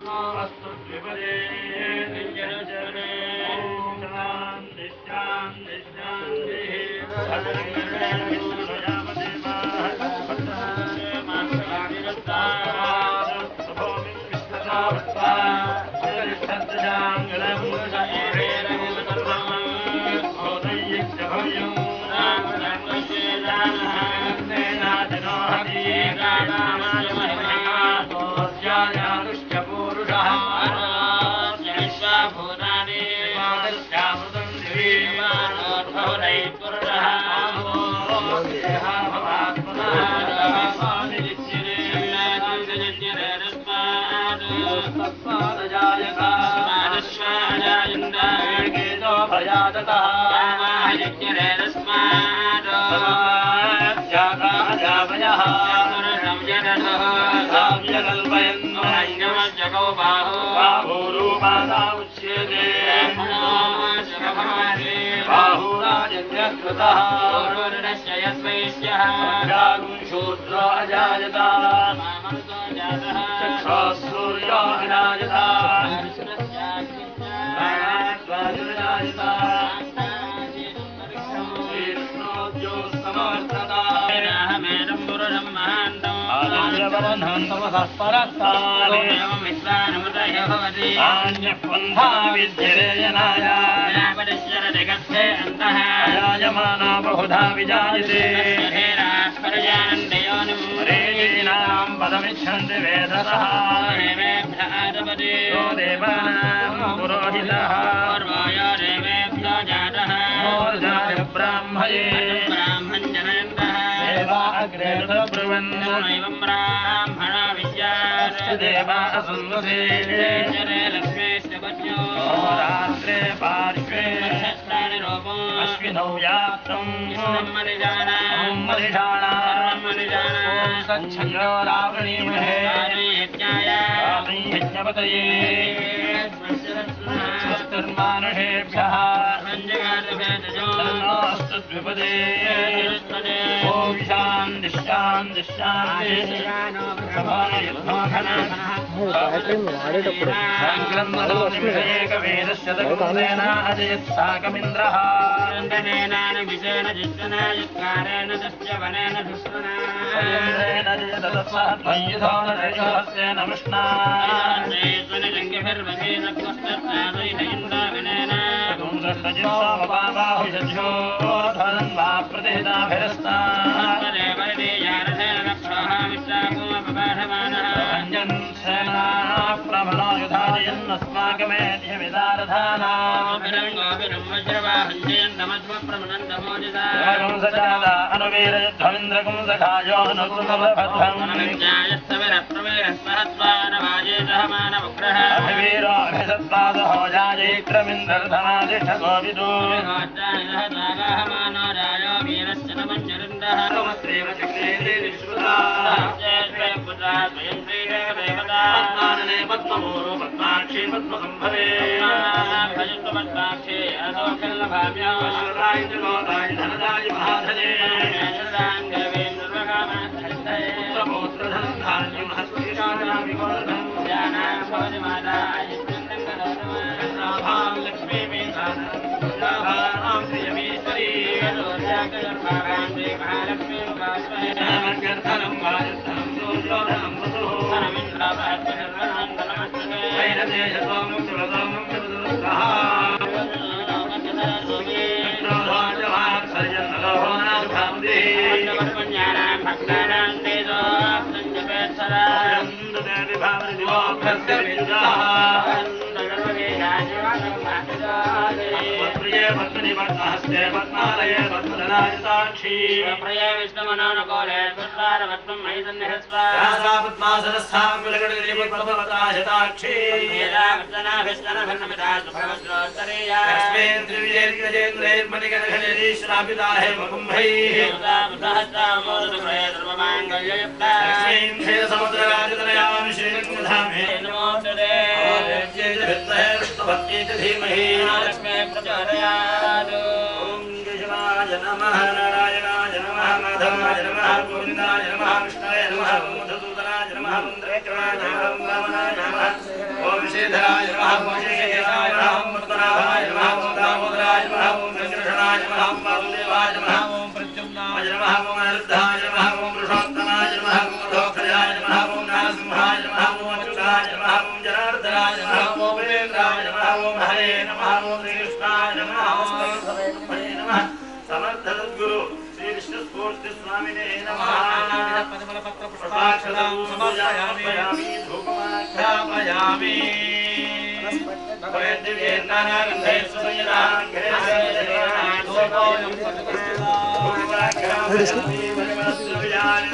अस्तु द्विपदे निजनजने शान्ति शान्ति बहुधा विजायते पदमिच्छन्ति वेदतः यो देवानां पुरोहितः देवेभ्यो जातः ब्राह्मये ब्राह्मणजनयन्तः देवा अग्रे ब्रुवन् एवं ब्राह्मणा विद्यात् देवा असुन्दुते लक्ष्मीश्च पत्न्यो रात्रे पार्श्वे अश्विनौ यात्रम् सच्छन्दो रावणीमहे यज्ञपतये स्वस्तिर्मानुषेभ्यः तन्नोऽस्तु द्विपदे ॐ शान्ति शान्ति शान्ति वेदस्य तकुन्देन अजयत्साकमिन्द्रः विषेण जिष्टना युत्कारेण तस्य वनेन दुष्टना नमस्ना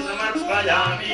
समर्पयामि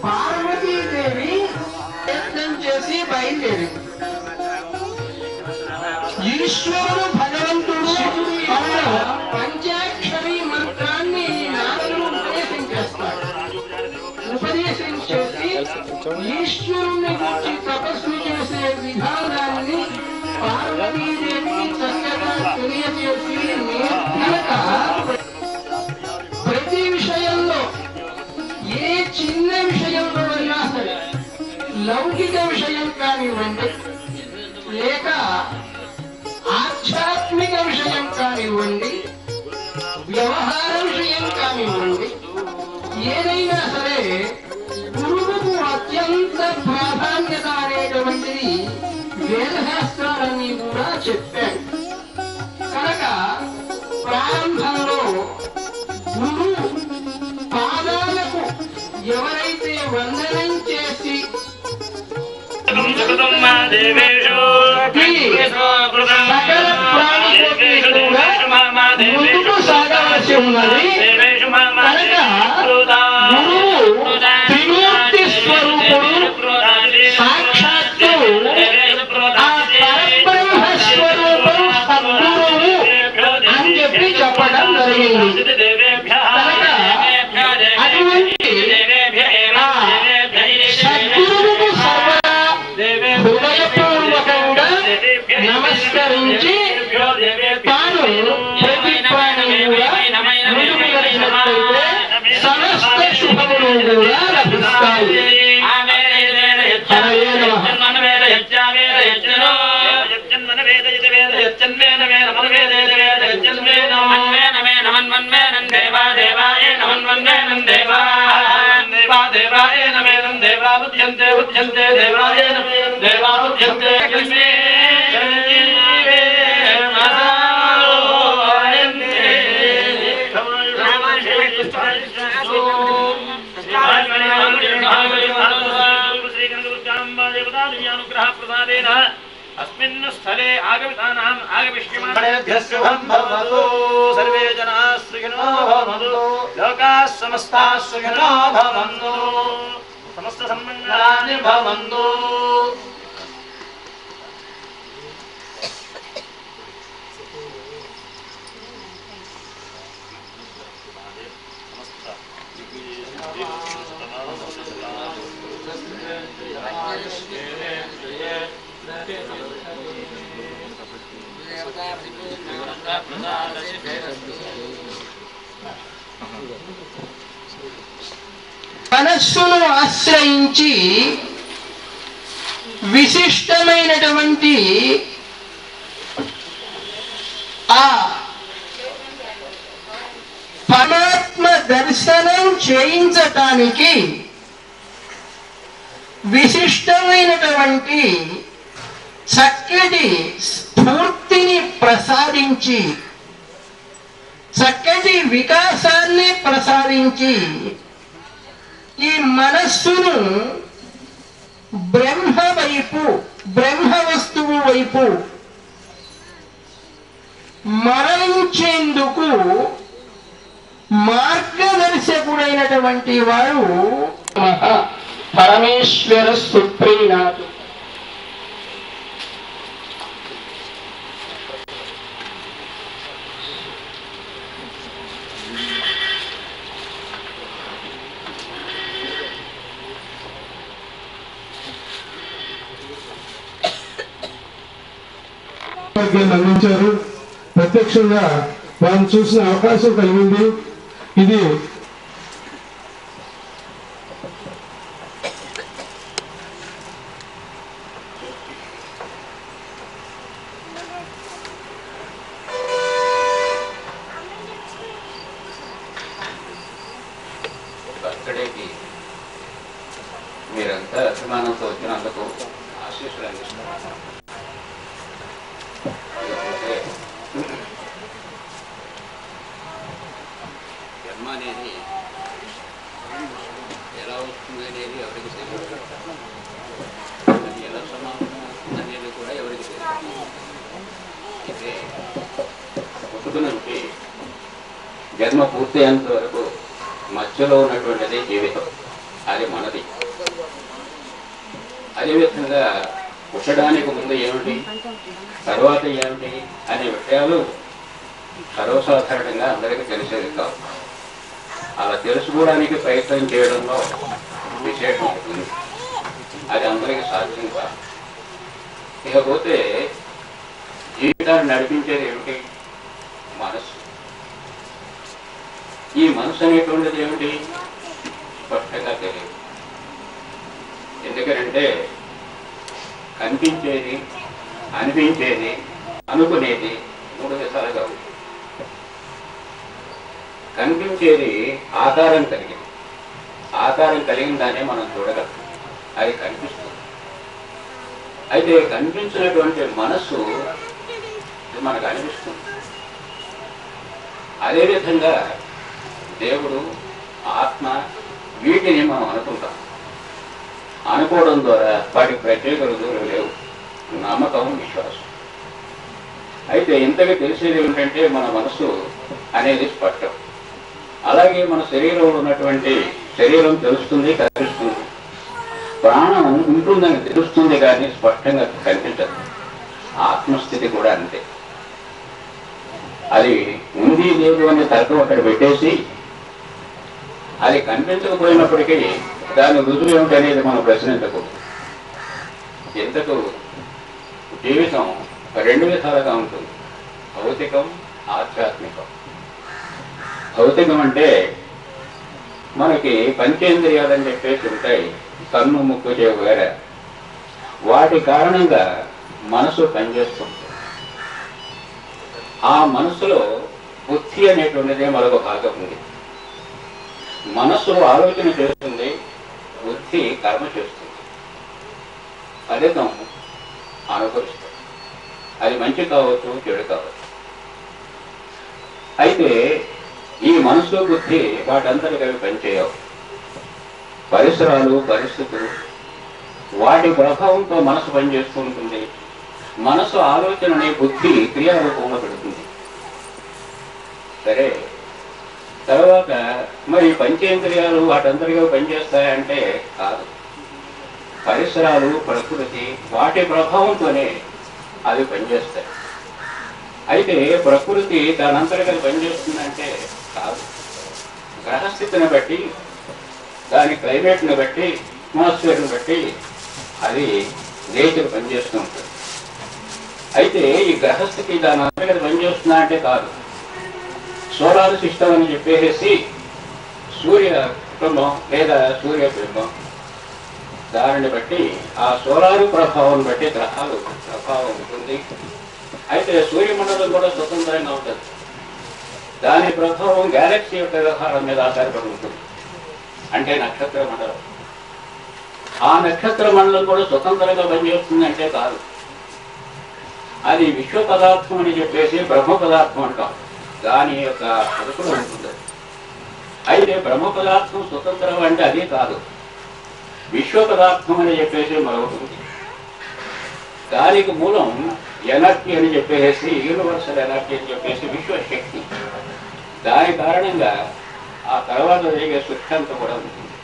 పార్వతీదేవి యత్నం చేసి బయలుదేరి ఈశ్వరుడు భగవంతుడు పంచాక్షరి మంత్రాన్ని నారదుడు ఉపదేశం చేస్తాడు. ఉపదేశం చేసి ఈశ్వరుని గురించి తపస్సు చేసే విధానాన్ని పార్వతీదేవి చక్కగా తెలియజేసి ప్రతి విషయంలో ఏ చిన్న విషయంలో అయినా సరే, లౌకిక విషయం కానివ్వండి లేక ఆధ్యాత్మిక విషయం కానివ్వండి, వ్యవహార విషయం కానివ్వండి, ఏదైనా సరే గురువుకు అత్యంత ప్రాధాన్యత అనేటువంటిది వేదశాస్త్రాలన్నీ కూడా చెప్పారు. కనుక ప్రారంభంలో గురు పాదాలకు ఎవరైతే వందనం చేసి సకల ప్రాణికోటి కూడా ముందుకు సాగవలసి ఉన్నది. కనుక గురువు త్రిమూర్తి స్వరూపుడు, సాక్షాత్తు ఆ పరబ్రహ్మ స్వరూపుడు సద్గురువు అని చెప్పి చెప్పడం జరిగింది. కనుక అటువంటి సద్గురువుకు సర్వదా హృదయపూర్వకంగా నమస్కరించి తాను ప్రతి ప్రాణి కూడా ముందుకు వెళ్ళినట్లయితే సమస్త శుభములు కూడా లభిస్తాయి. आगमितानाम् आगमिष्यमाणेभ्यः शुभं भवतु सर्वे जनाः सुखिनो भवन्तु लोकाः समस्ताः सुखिनो भवन्तु समस्त सन्मङ्गलानि भवन्तु మనస్సును ఆశ్రయించి విశిష్టమైనటువంటి ఆ పరమాత్మ దర్శనం చేయించటానికి విశిష్టమైనటువంటి చక్కటి స్ఫూర్తిని ప్రసాదించి చక్కటి వికాసాన్ని ప్రసాదించి ఈ మనస్సును బ్రహ్మ వైపు బ్రహ్మ వస్తువు వైపు మరలించేందుకు మార్గదర్శకుడైనటువంటి వాడు పరమేశ్వర సుప్రీనాథుడు. అందించారు. ప్రత్యక్షంగా వారిని చూసిన అవకాశం కలిగింది. ఇది బర్త్డేకి మీరంతా అభిమానంతో వచ్చినందుకు ఆశీస్సులు అందిస్తున్నారు. జన్మ అనేది ఎలా వస్తుంది అనేది ఎవరికి తెలియదు, అది ఎలా సమానం అనేది కూడా ఎవరికి తెలియదు. అయితే పుట్టుక నుంచి జన్మ పూర్తయ్యేంత వరకు మధ్యలో ఉన్నటువంటిది జీవితం, అది మనది. అదేవిధంగా పుట్టడానికి ముందు ఏమిటి, తర్వాత ఏమిటి అనే విషయాలు సర్వసాధారణంగా అందరికీ తెలిసేది కాదు. అలా తెలుసుకోవడానికి ప్రయత్నం చేయడంలో విశేషం ఉంటుంది, అది అందరికీ సాధ్యం కాదు. ఇకపోతే జీవితాన్ని నడిపించేది ఏమిటి, మనసు. ఈ మనసు అనేటువంటిది ఏమిటి స్పష్టంగా తెలియదు. ఎందుకంటే కనిపించేది, అనిపించేది, అనుకునేది మూడు విధాలుగా ఉంది. కనిపించేది ఆకారం కలిగింది, ఆకారం కలిగిన దాన్ని మనం చూడగలం, అది కనిపిస్తుంది. అయితే కనిపించినటువంటి మనస్సు మనకు అనిపిస్తుంది. అదేవిధంగా దేవుడు, ఆత్మ, వీటిని మనం అనుకుంటాం. అనుకోవడం ద్వారా వాటికి ప్రత్యేక రుజువులు లేవు, నమ్మకం, విశ్వాసం. అయితే ఇంతగా తెలిసేది ఏమిటంటే మన మనసు అనేది స్పష్టం. అలాగే మన శరీరంలో ఉన్నటువంటి శరీరం తెలుస్తుంది, కనిపిస్తుంది. ప్రాణం ఉంటుందని తెలుస్తుంది కానీ స్పష్టంగా కనిపించదు. ఆత్మస్థితి కూడా అంతే. అది ఉంది లేదు అనే తర్కం అక్కడ పెట్టేసి అది కనిపించకపోయినప్పటికీ దాని రుజువు ఏమిటి అనేది మనం ప్రశ్నించకూడదు. ఎంతకు జీవితం రెండు విధాలుగా ఉంటుంది, భౌతికం, ఆధ్యాత్మికం. భౌతికం అంటే మనకి పంచేంద్రియాలని చెప్పేసి ఉంటాయి, కన్ను, ముక్కు, చెవి వేరే. వాటి కారణంగా మనసు పనిచేస్తుంది. ఆ మనసులో బుద్ధి అనేటువంటిదే మరొక భాగం ఉంది. మనస్సు ఆలోచన చేస్తుంది, బుద్ధి కర్మ చేస్తుంది, ఫలితం అనుభవిస్తుంది. అది మంచి కావచ్చు, చెడు కావచ్చు. అయితే ఈ మనసు, బుద్ధి వాటంతటికి అవి పనిచేయవు. పరిసరాలు, పరిస్థితులు, వాటి ప్రభావంతో మనసు పనిచేస్తూ ఉంటుంది. మనసు ఆలోచనని బుద్ధి క్రియారూపంలో పెడుతుంది. సరే, తర్వాత మరి పంచేంద్రియాలు వాటంతరిగా పనిచేస్తాయంటే కాదు. పరిసరాలు, ప్రకృతి వాటి ప్రభావంతోనే అవి పనిచేస్తాయి. అయితే ప్రకృతి దానంతరిగా పనిచేస్తుందంటే కాదు. గ్రహస్థితిని బట్టి, దాని క్లైమేట్ని బట్టి, అట్మాస్ఫియర్ని బట్టి అది నేచర్ పనిచేస్తూ ఉంటుంది. అయితే ఈ గ్రహస్థితి దాని అంతర్గత పనిచేస్తుందా అంటే కాదు. సోలార్ సిస్టమ్ అని చెప్పేసి సూర్య కుటుంబం లేదా సూర్యబింబం, దానిని బట్టి ఆ సోలారు ప్రభావం బట్టి గ్రహాలు ప్రభావం ఉంటుంది. అయితే సూర్యమండలం కూడా స్వతంత్రంగా ఉంటుంది. దాని ప్రభావం గ్యాలక్సీ యొక్క వ్యవహారం మీద ఆధారపడి ఉంటుంది. అంటే నక్షత్ర మండలం, ఆ నక్షత్ర మండలం కూడా స్వతంత్రంగా పనిచేస్తుంది అంటే కాదు. అది విశ్వ పదార్థం అని చెప్పేసి బ్రహ్మ పదార్థం అంటాం. దాని యొక్క అదుపులో ఉంటుంది. అయితే బ్రహ్మ పదార్థం స్వతంత్రం అంటే అదే కాదు. విశ్వ పదార్థం అని చెప్పేసి మరొకటి ఉంది. దానికి మూలం ఎనర్జీ అని చెప్పేసి, యూనివర్సల్ ఎనర్జీ అని చెప్పేసి విశ్వశక్తి. దాని కారణంగా ఆ తర్వాత జరిగే సృష్టి అంతా కూడా ఉంటుంది.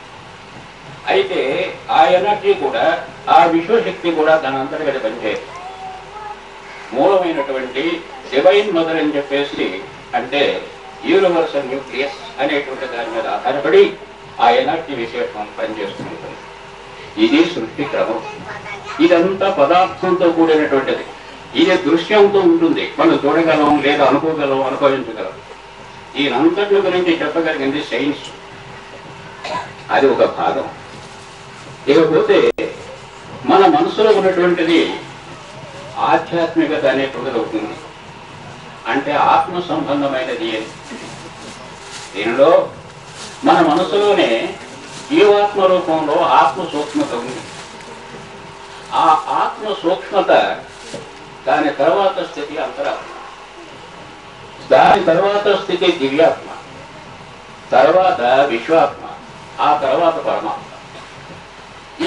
అయితే ఆ ఎనర్జీ కూడా, ఆ విశ్వశక్తి కూడా దాని అంతర్గత పనిచేయదు. మూలమైనటువంటి డివైన్ మదర్ అని చెప్పేసి, అంటే యూనివర్సల్ న్యూక్లియస్ అనేటువంటి దాని మీద ఆధారపడి ఆ ఎనర్జీ విశేషం పనిచేస్తూ ఉంటుంది. ఇది సృష్టి క్రమం. ఇదంతా పదార్థంతో కూడినటువంటిది. ఇది దృశ్యంతో ఉంటుంది. మనం చూడగలం, లేదా అనుకోగలం, అనుభవించగలం. ఈయనంతటి గురించి చెప్పగలిగింది సైన్స్. అది ఒక భాగం. ఇకపోతే మన మనసులో ఉన్నటువంటిది ఆధ్యాత్మికత అనేటువంటిది అవుతుంది. అంటే ఆత్మ సంబంధమైనది అని. దీనిలో మన మనసులోనే జీవాత్మ రూపంలో ఆత్మ సూక్ష్మత ఉంది. ఆ ఆత్మ సూక్ష్మత, దాని తర్వాత స్థితి అంతరాత్మ, దాని తర్వాత స్థితి దివ్యాత్మ, తర్వాత విశ్వాత్మ, ఆ తర్వాత పరమాత్మ.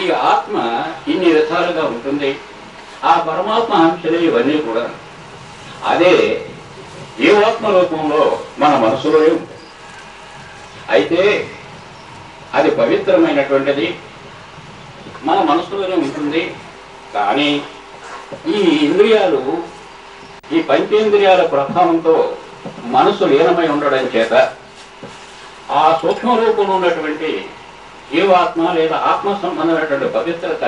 ఈ ఆత్మ ఇన్ని విధాలుగా ఉంటుంది. ఆ పరమాత్మ అంశాలు ఇవన్నీ కూడా అదే జీవాత్మ రూపంలో మన మనసులోనే ఉంటుంది. అయితే అది పవిత్రమైనటువంటిది, మన మనసులోనే ఉంటుంది. కానీ ఈ ఇంద్రియాలు, ఈ పంచేంద్రియాల ప్రభావంతో మనసు లీనమై ఉండడం చేత ఆ సూక్ష్మ రూపంలో ఉన్నటువంటి జీవాత్మ లేదా ఆత్మ సంబంధమైనటువంటి పవిత్రత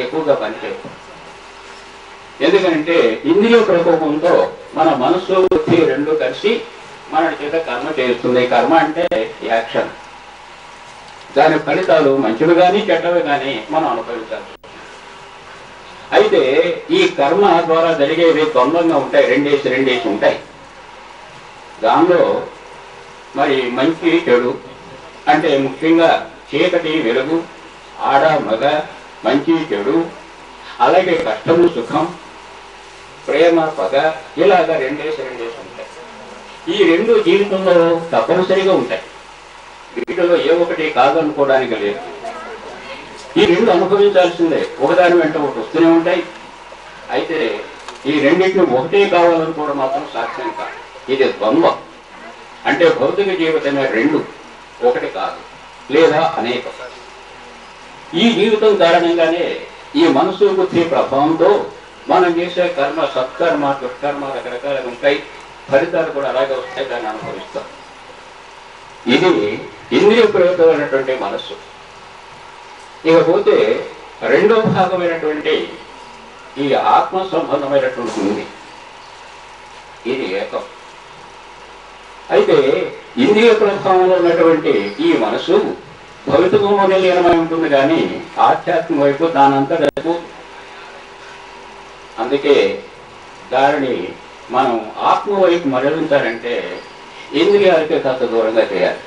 ఎక్కువగా పనిచేయదు. ఎందుకంటే ఇంద్రియ ప్రకోపంతో మన మనసు, బుద్ధి రెండు కలిసి మన చేత కర్మ చేస్తుంది. కర్మ అంటే యాక్షన్. దాని ఫలితాలు మంచివి కానీ చెడ్డవి కానీ మనం అనుభవించాలి. అయితే ఈ కర్మ ద్వారా జరిగేవి ద్వంద్వంగా ఉంటాయి, రెండేసి ఉంటాయి. దానిలో మరి మంచి చెడు అంటే ముఖ్యంగా చీకటి వెలుగు, ఆడ మగ, మంచి చెడు, అలాగే కష్టము సుఖం, ప్రేమ పగ, ఇలాగా రెండేసి ఉంటాయి. ఈ రెండు జీవితంలో తప్పనిసరిగా ఉంటాయి. వీటిలో ఏ ఒకటి కాదనుకోవడానికి లేదు. ఈ రెండు అనుభవించాల్సిందే. ఒకదాని వెంట ఒకటి వస్తూనే ఉంటాయి. అయితే ఈ రెండింటిని ఒకటే కావాలనుకోవడం మాత్రం సాధ్యం కాదు. ఇది ద్వంద్వం. అంటే భౌతిక జీవితమే రెండు, ఒకటి కాదు, లేదా అనేకం. ఈ జీవితం కారణంగానే ఈ మనసు బుద్ధి ప్రభావంతో మనం చేసే కర్మ, సత్కర్మ, దుష్కర్మ రకరకాలుగా ఉంటాయి. ఫలితాలు కూడా అలాగే వస్తాయి, దాన్ని అనుభవిస్తాం. ఇది ఇంద్రియ ప్రయోగమైనటువంటి మనస్సు. ఇకపోతే రెండో భాగమైనటువంటి ఈ ఆత్మ సంబంధమైనటువంటి ఉంది. ఇది ఏకం. అయితే ఇంద్రియ ప్రభావంలో ఉన్నటువంటి ఈ మనసు భౌతికంలోనే లీనమై ఉంటుంది, కానీ ఆధ్యాత్మిక వైపు దానంతటూ. అందుకే దానిని మనం ఆత్మ వైపు మరలించాలంటే ఇంద్రియాలకే కాస్త దూరంగా చేయాలి.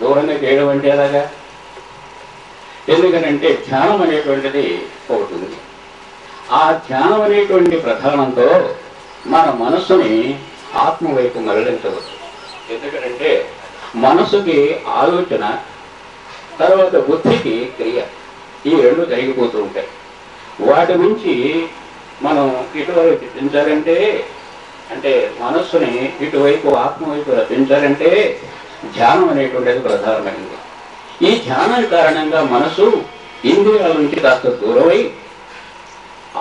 దూరంగా చేయడం అంటే ఎలాగా? ఎందుకనంటే ధ్యానం అనేటువంటిది ఒకటి ఉంది. ఆ ధ్యానం అనేటువంటి ప్రధానంతో మన మనస్సుని ఆత్మ వైపు మరలించవచ్చు. ఎందుకంటే మనసుకి ఆలోచన, తర్వాత బుద్ధికి క్రియ, ఈ రెండు జరిగిపోతూ ఉంటాయి. వాటి నుంచి మనం ఇటువైపు పెంచాలంటే, అంటే మనస్సుని ఇటువైపు ఆత్మ వైపు రప్పించాలంటే ధ్యానం అనేటువంటిది ప్రధానమైనది. ఈ ధ్యానం కారణంగా మనసు ఇంద్రియాల నుంచి కాస్త దూరమై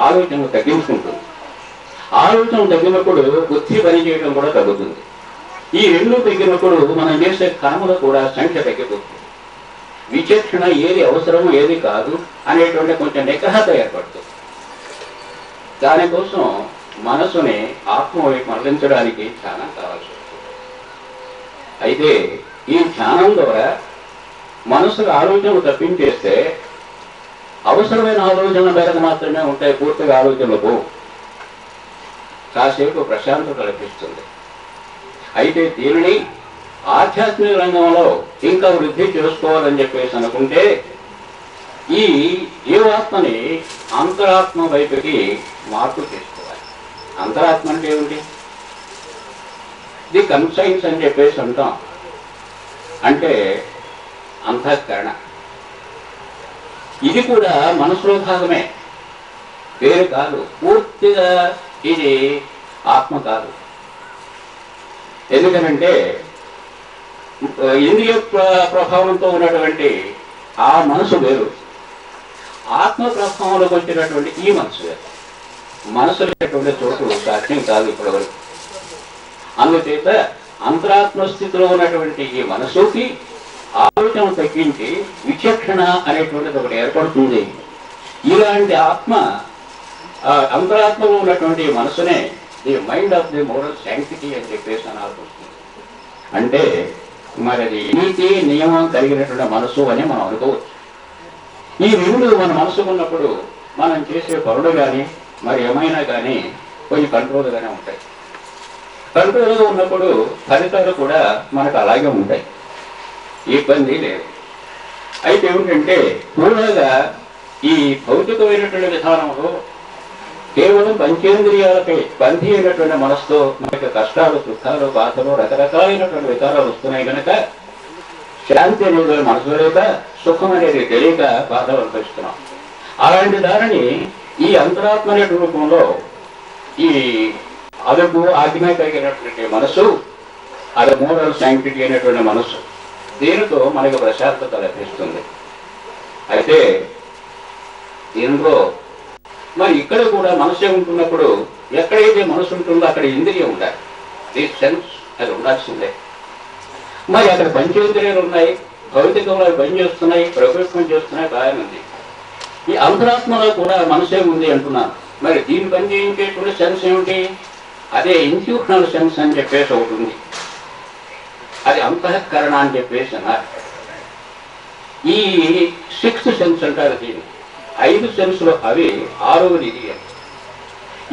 ఆలోచనలు తగ్గించుకుంటుంది. ఆలోచన తగ్గినప్పుడు బుద్ధి పనిచేయడం కూడా తగ్గుతుంది. ఈ రెండు తగ్గినప్పుడు మనం చేసే కర్మలు కూడా సంఖ్య తగ్గిపోతుంది. విచక్షణ ఏది అవసరం ఏది కాదు అనేటువంటి కొంచెం నిగ్రహత ఏర్పడుతుంది. దానికోసం మనసుని ఆత్మ వైపు మరలించడానికి ధ్యానం కావాల్సి వస్తుంది. అయితే ఈ ధ్యానం ద్వారా మనసుకు ఆలోచనలు తప్పించేస్తే అవసరమైన ఆలోచనల మేరకు మాత్రమే ఉంటాయి, పూర్తిగా ఆలోచనలకు కాసేపు ప్రశాంతత లభిస్తుంది. అయితే దీనిని ఆధ్యాత్మిక రంగంలో ఇంకా వృద్ధి చేసుకోవాలని చెప్పేసి అనుకుంటే ఈ జీవాత్మని అంతరాత్మ వైపుకి మార్పు చేసుకోవాలి. అంతరాత్మ అంటే ఏమిటి? ది కన్సైన్స్ అని చెప్పేసి అంటాం. అంటే అంతఃకరణ. ఇది కూడా మనసులో భాగమే, వేరు కాదు. పూర్తిగా ఇది ఆత్మ కాదు. ఎందుకనంటే ఇంద్రియ ప్రభావంతో ఉన్నటువంటి ఆ మనసు వేరు, ఆత్మ ప్రభావంలోకి వచ్చినటువంటి ఈ మనసు వేరు. మనసు లేనటువంటి చోటు సాధ్యం కాదు ఇప్పటివరకు. అందుచేత అంతరాత్మ స్థితిలో ఉన్నటువంటి ఈ మనసుకి ఆలోచన తగ్గించి విచక్షణ అనేటువంటిది ఒకటి ఏర్పడుతుంది. ఇలాంటి ఆత్మ అంతరాత్మలో ఉన్నటువంటి మనసునే the mind of the moral sanctity అని చెప్పేసి అనాల్సి. అంటే మరి అది నీతి నియమం కలిగినటువంటి మనసు అని మనం అనుకోవచ్చు. ఈ రెండు మన మనసుకున్నప్పుడు మనం చేసే పనులు కానీ మరి ఏమైనా కానీ కొంచెం కంట్రోల్గానే ఉంటాయి. కంట్రోల్గా ఉన్నప్పుడు ఫలితాలు కూడా మనకు అలాగే ఉంటాయి, ఇబ్బంది లేదు. అయితే ఏమిటంటే పూర్ణంగా ఈ భౌతికమైనటువంటి విధానంలో కేవలం పంచేంద్రియాలపై బంధి అయినటువంటి మనసుతో మనకి కష్టాలు, దుఃఖాలు, బాధలు, రకరకాలైనటువంటి వికారాలు వస్తున్నాయి కనుక శాంతి అనేది మనసు లేక, సుఖం అనేది తెలియక బాధలు అనుభవిస్తున్నాం. అలాంటి దానిని ఈ అంతరాత్మ అనే రూపంలో ఈ అదుపు ఆజ్ఞ కలిగినటువంటి మనసు, అది మోరల్ శాంక్టిటీ అనేటువంటి మనసు, దీనితో మనకు ప్రశాంతత లభిస్తుంది. అయితే దీనిలో మరి ఇక్కడ కూడా మనసే ఉంటున్నప్పుడు ఎక్కడైతే మనసు ఉంటుందో అక్కడ ఇంద్రియం ఉండాలి, ది సెన్స్ అది ఉండాల్సిందే. మరి అక్కడ పంచేంద్రియాలు ఉన్నాయి, భౌతికంలో పనిచేస్తున్నాయి, ప్రకృతి చేస్తున్నాయి, బాగానే ఉంది. ఈ అంతరాత్మలో కూడా మనసే ఉంది అంటున్నాను. మరి దీన్ని పని చేయించేటువంటి సెన్స్ ఏమిటి? అదే ఇన్స్టిట్యూషనల్ సెన్స్ అని చెప్పేసి ఒకటి ఉంది, అది అంతఃకరణ అని చెప్పేసి అన్నారు. ఈ సిక్స్త్ సెన్స్ అంటారు దీన్ని. 5 సెన్స్లో అవి 6వది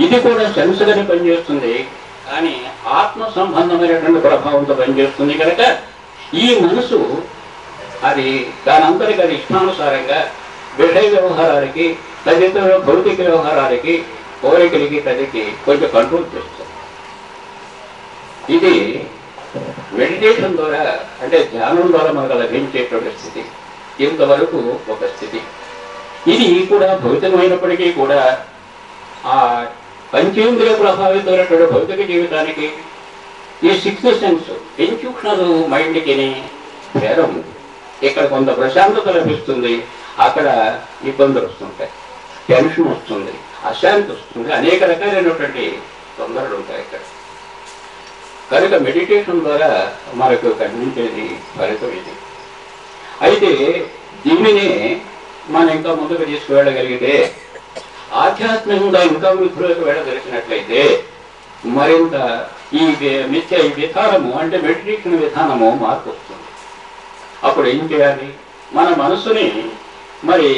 ఇది కూడా సెన్స్గానే పనిచేస్తుంది, కానీ ఆత్మ సంబంధమైనటువంటి ప్రభావంతో పనిచేస్తుంది కనుక ఈ మనసు అది దానంతరికి అది ఇష్టానుసారంగా విషయ వ్యవహారాలకి, తదితర భౌతిక వ్యవహారాలకి, కోరికలకి, తదికి కొంచెం కంట్రోల్ చేస్తుంది. ఇది మెడిటేషన్ ద్వారా, అంటే ధ్యానం ద్వారా మనకు లభించేటువంటి స్థితి. ఇంతవరకు ఒక స్థితి. ఇది కూడా భౌతికమైనప్పటికీ కూడా ఆ పంచేంద్రియ ప్రభావితమైనటువంటి భౌతిక జీవితానికి ఈ సిక్స్త్ సెన్స్ ఇన్స్టిట్యూషనల్ మైండ్కి భేదం ఉంది. ఇక్కడ కొంత ప్రశాంతత లభిస్తుంది, అక్కడ ఇబ్బందులు వస్తుంటాయి, టెన్షన్ వస్తుంది, అశాంతి వస్తుంది, అనేక రకాలైనటువంటి తొందరలు ఉంటాయి ఇక్కడ. కనుక మెడిటేషన్ ద్వారా మనకు కనిపించేది ఫలితం ఇది. అయితే దీనినే మనం ఇంకా ముందుకు తీసుకువెళ్ళగలిగితే, ఆధ్యాత్మికంగా ఇంకా వృద్ధిలోకి వెళ్ళగలిగినట్లయితే మరింత ఈ విధానము, అంటే మెడిటేషన్ విధానము మార్పు వస్తుంది. అప్పుడు ఏం చేయాలి? మన మనసుని మరి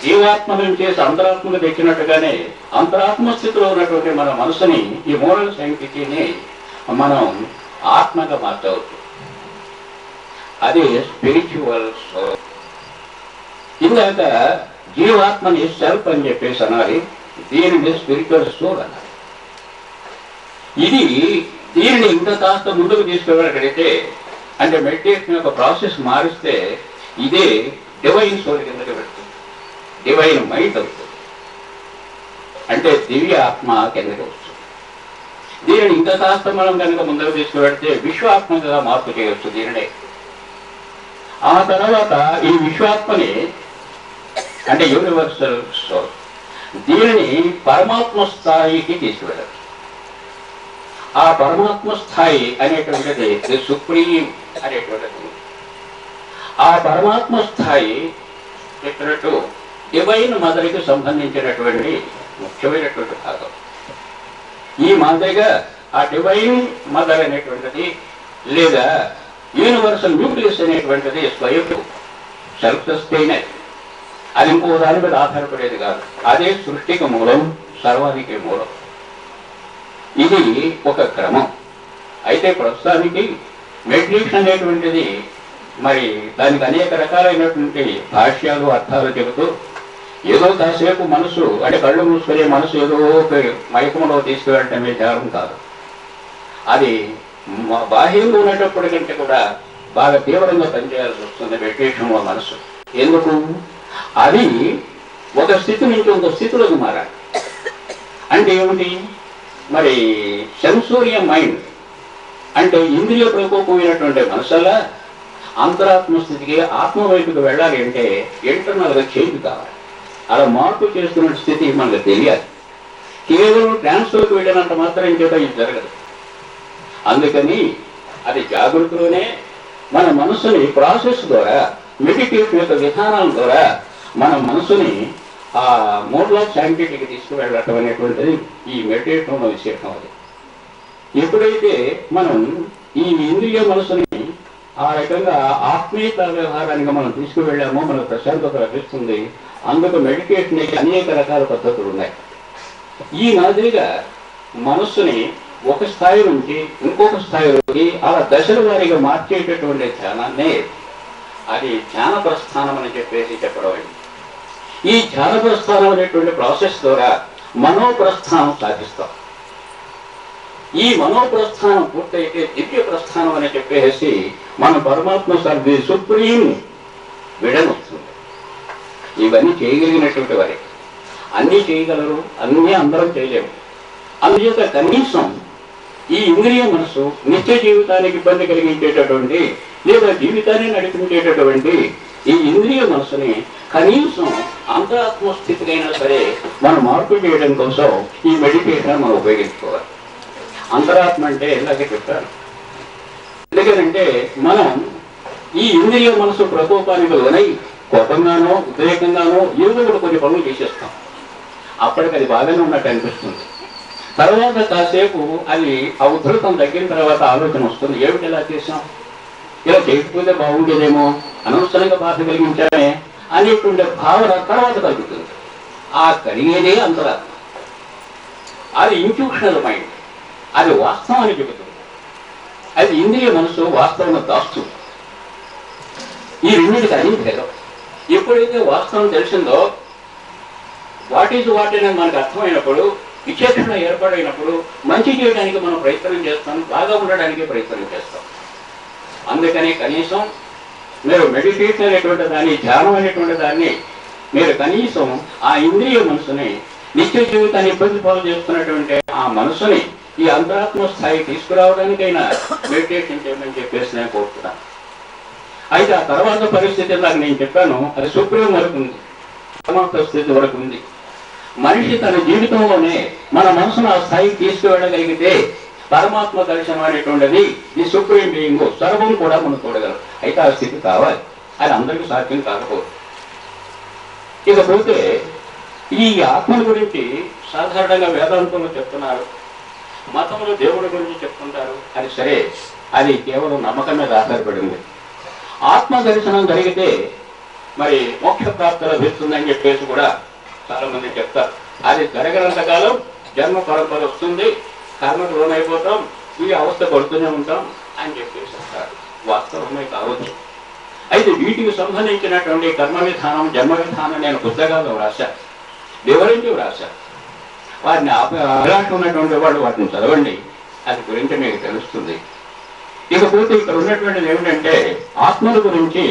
జీవాత్మ నుంచి అంతరాత్మకు తెచ్చినట్టుగానే అంతరాత్మ స్థితిలో ఉన్నటువంటి మన మనసుని, ఈ మోరల్ శాంక్టిటీని మనం ఆత్మగా మార్చవచ్చు. అది స్పిరిచువల్ సోల్. ఇందాక జీవాత్మని సెల్ఫ్ అని చెప్పేసి అనాలి, దీనిని స్పిరిచువల్ సోల్ అనాలి. దీనిని ఇంకా కాస్త ముందుకు తీసుకెళ్ళగలిగితే, అంటే మెడిటేషన్ యొక్క ప్రాసెస్ మారిస్తే ఇదే డివైన్ సోల్ కిందకి పెడుతుంది, డివైన్ మైండ్ అవుతుంది. అంటే దివ్య ఆత్మ కిందకి వస్తుంది. దీనిని ఇంకా కాస్త మనం కనుక ముందుకు తీసుకువెడితే విశ్వాత్మగా మార్పు చేయవచ్చు దీనినే. ఆ తర్వాత ఈ విశ్వాత్మని అంటే యూనివర్సల్ సోల్, దీనిని పరమాత్మ స్థాయికి తీసుకువెళ్ళచ్చు. ఆ పరమాత్మ స్థాయి అనేటువంటిది సుప్రీం అనేటువంటిది. ఆ పరమాత్మ స్థాయి చెప్పినట్టు డివైన్ మదర్కి సంబంధించినటువంటి ముఖ్యమైనటువంటి భాగం. ఈ మాదిరిగా ఆ డివైన్ మదర్ అనేటువంటిది లేదా యూనివర్సల్ న్యూక్లియస్ అనేటువంటిది స్వయం సెల్ఫ్ సస్టైనర్, అది ఇంకో దాని మీద ఆధారపడేది కాదు. అదే సృష్టికి మూలం, సర్వానికి మూలం. ఇది ఒక క్రమం. అయితే ప్రస్తుతానికి మెడిటేషన్ అనేటువంటిది మరి దానికి అనేక రకాలైనటువంటి భాష్యాలు అర్థాలు చెబుతూ ఏదో కాసేపు మనసు అంటే కళ్ళు మూసుకునే మనసు ఏదో మైకంలో తీసుకువెళ్ళటమే ధ్యానం కాదు. అది బాహ్యంగా ఉన్నప్పటికంటే కూడా బాగా తీవ్రంగా పనిచేయాల్సి వస్తుంది మెడిటేషన్లో మనసు. ఎందుకు? అది ఒక స్థితి నుంచి ఒక స్థితిలోకి మారాలి. అంటే ఏమిటి? మరి సెన్సోరియల్ మైండ్ అంటే ఇంద్రియ ప్రకోపమైనటువంటి మనసల్లా అంతరాత్మ స్థితికి ఆత్మ వైపుకి వెళ్ళాలి అంటే ఇంటర్నల్గా చేంజ్ కావాలి. అలా మార్పు చేస్తున్న స్థితి మనకు తెలియాలి. కేవలం ట్రాన్స్ఫర్కి వెళ్ళినంత మాత్రం చేత ఇది జరగదు. అందుకని అది జాగృతిలోనే మన మనసుని ప్రాసెస్ ద్వారా మెడిటేషన్ యొక్క విధానాల ద్వారా మన మనసుని ఆ మోడ్ ఆఫ్ శాంటిటీకి తీసుకువెళ్ళటం అనేటువంటిది ఈ మెడిటేషన్లో విశేషం. అది ఎప్పుడైతే మనం ఈ ఇంద్రియ మనసుని ఆ రకంగా ఆత్మీయత వ్యవహారానికి మనం తీసుకువెళ్ళామో మనకు ప్రశాంతత లభిస్తుంది. అందుకు మెడిటేషన్కి అనేక రకాల పద్ధతులు ఉన్నాయి. ఈ మాదిరిగా మనస్సుని ఒక స్థాయి నుంచి ఇంకొక స్థాయిలోకి అలా దశల వారీగా మార్చేటటువంటి ధ్యానాన్నే అది ధ్యాన ప్రస్థానం అని చెప్పేసి చెప్పడం. ఈ ధ్యాన ప్రస్థానం అనేటువంటి ప్రాసెస్ ద్వారా మనోప్రస్థానం సాధిస్తాం. ఈ మనోప్రస్థానం పూర్తయితే దివ్య ప్రస్థానం అని చెప్పేసి మన పరమాత్మ సర్వీ సుప్రీం విడనొస్తుంది. ఇవన్నీ చేయగలిగినటువంటి వారే అన్నీ చేయగలరు, అన్నీ అందరం చేయలేము. అందుచేత కనీసం ఈ ఇంద్రియ మనసు నిత్య జీవితానికి ఇబ్బంది కలిగించేటటువంటి లేదా జీవితాన్ని నడిపించేటటువంటి ఈ ఇంద్రియ మనసుని కనీసం అంతరాత్మ స్థితికైనా సరే మనం మార్పు చేయడం కోసం ఈ మెడిటేషన్ మనం ఉపయోగించుకోవాలి. అంతరాత్మ అంటే ఇలాగే చెప్పాను. ఎందుకంటే మనం ఈ ఇంద్రియ మనసు ప్రకోపానికి లోనై కోపంగానో ఉద్రేకంగానో ఏదో కూడా కొన్ని పనులు చేసేస్తాం. అప్పటికి అది బాగానే ఉన్నట్టు అనిపిస్తుంది. తర్వాత కాసేపు అది ఆ ఉద్ధృతం తగ్గిన తర్వాత ఆలోచన వస్తుంది, ఏమిటి ఇలా చేసాం, ఇలా చేయకపోతే బాగుండేదేమో, అనవసరంగా బాధ కలిగించామే అనేటువంటి భావన తర్వాత కలుగుతుంది. ఆ కలిగేదే అంతరాత్మ. అది ఇంట్యూషనల్ మైండ్, అది వాస్తవాన్ని చెబుతుంది. అది ఇంద్రియ మనసు వాస్తవంగా దాస్తుంది. ఈ రెండింటికి అది భేదం. ఎప్పుడైతే వాస్తవం తెలిసిందో వాట్ ఈజ్ వాట్ అనేది మనకు అర్థమైనప్పుడు, విచక్షణ ఏర్పడినప్పుడు మంచి చేయడానికి మనం ప్రయత్నం చేస్తాం, బాగా ఉండడానికి ప్రయత్నం చేస్తాం. అందుకని కనీసం మీరు మెడిటేషన్ అనేటువంటి దాన్ని, ధ్యానం అనేటువంటి దాన్ని మీరు కనీసం ఆ ఇంద్రియ మనసుని నిత్య జీవితాన్ని ఇబ్బంది పాలు చేస్తున్నటువంటి ఆ మనసుని ఈ అంతరాత్మ స్థాయి తీసుకురావడానికైనా మెడిటేషన్ చేయమని చెప్పేసి నేను కోరుతున్నాను. అయితే ఆ తర్వాత పరిస్థితి నాకు నేను చెప్పాను, అది సుప్రీం వరకు ఉంది, పరమాత్మ స్థితి వరకు ఉంది. మనిషి తన జీవితంలోనే మన మనసును ఆ స్థాయికి తీసుకువెళ్ళగలిగితే పరమాత్మ దర్శనం అనేటువంటిది ఈ సుప్రీం బీయింగ్ సర్వం కూడా మనం చూడగలం. అయితే ఆ స్థితి కావాలి, అది అందరికీ సాధ్యం కాకపోదు. ఇకపోతే ఈ ఆత్మల గురించి సాధారణంగా వేదాంతంలో చెప్తున్నారు, మతంలో దేవుడి గురించి చెప్తుంటారు. అది సరే, అది కేవలం నమ్మకం మీద ఆధారపడింది. ఆత్మ దర్శనం జరిగితే మరి మోక్ష ప్రాప్తి లభిస్తుందని చెప్పేసి కూడా చాలా మంది చెప్తారు. అది జరగనంతకాలం జన్మ పరంపర వస్తుంది, కర్మకు లోనైపోతాం, ఈ అవస్థ పడుతూనే ఉంటాం అని చెప్పేసి చెప్తారు. వాస్తవమే కావచ్చు. అయితే వీటికి సంబంధించినటువంటి కర్మ విధానం, జన్మ విధానం నేను పుస్తకాలు వ్రాశాను, వివరించి వ్రాశాను. వాటిని అభిలాష ఉన్నటువంటి వాళ్ళు వాటిని చదవండి, అది గురించి మీకు తెలుస్తుంది. ఇకపోతే ఇక్కడ ఉన్నటువంటిది ఏమిటంటే ఆత్మల గురించి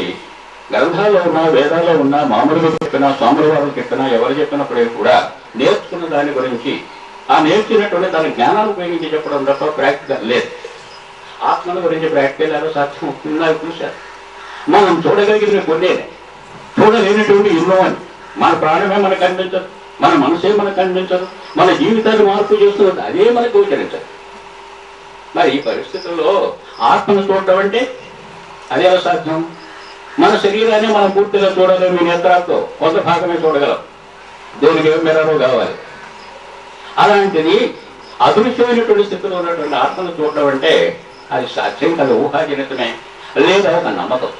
గ్రంథాల్లో ఉన్నా, వేదాల్లో ఉన్నా, మామూలుగా చెప్పినా, స్వాములవారు చెప్పినా, ఎవరు చెప్పినప్పుడే కూడా నేర్చుకున్న దాని గురించి, ఆ నేర్చుకున్నటువంటి దాని జ్ఞానాన్ని ఉపయోగించి చెప్పడం తప్ప ప్రాక్టికల్ లేదు. ఆత్మల గురించి ప్రాక్టికల్ ఎలా సాధ్యం అవుతుందా చూశారు. మనం చూడగలిగిన కొన్నే, చూడలేనటువంటి ఎన్నో అని. మన ప్రాణమే మనకు కనిపించదు, మన మనసే మనకు కనిపించదు, మన జీవితాన్ని మార్పు చేస్తున్నది అదే మనకు గోచరించదు. మరి ఈ పరిస్థితుల్లో ఆత్మను చూడటం అంటే అదే ఎలా సాధ్యం? మన శరీరాన్ని మనం పూర్తిగా చూడలేము. మీ నేత్రాలతో కొంత భాగమే చూడగలం, దేనికి ఏం మెరలో కావాలి. అలాంటిది అదృశ్యమైనటువంటి స్థితిలో ఉన్నటువంటి ఆత్మను చూడడం అంటే అది సాధ్యం కాదు, ఊహాజనితమే, లేదా ఒక నమ్మకం.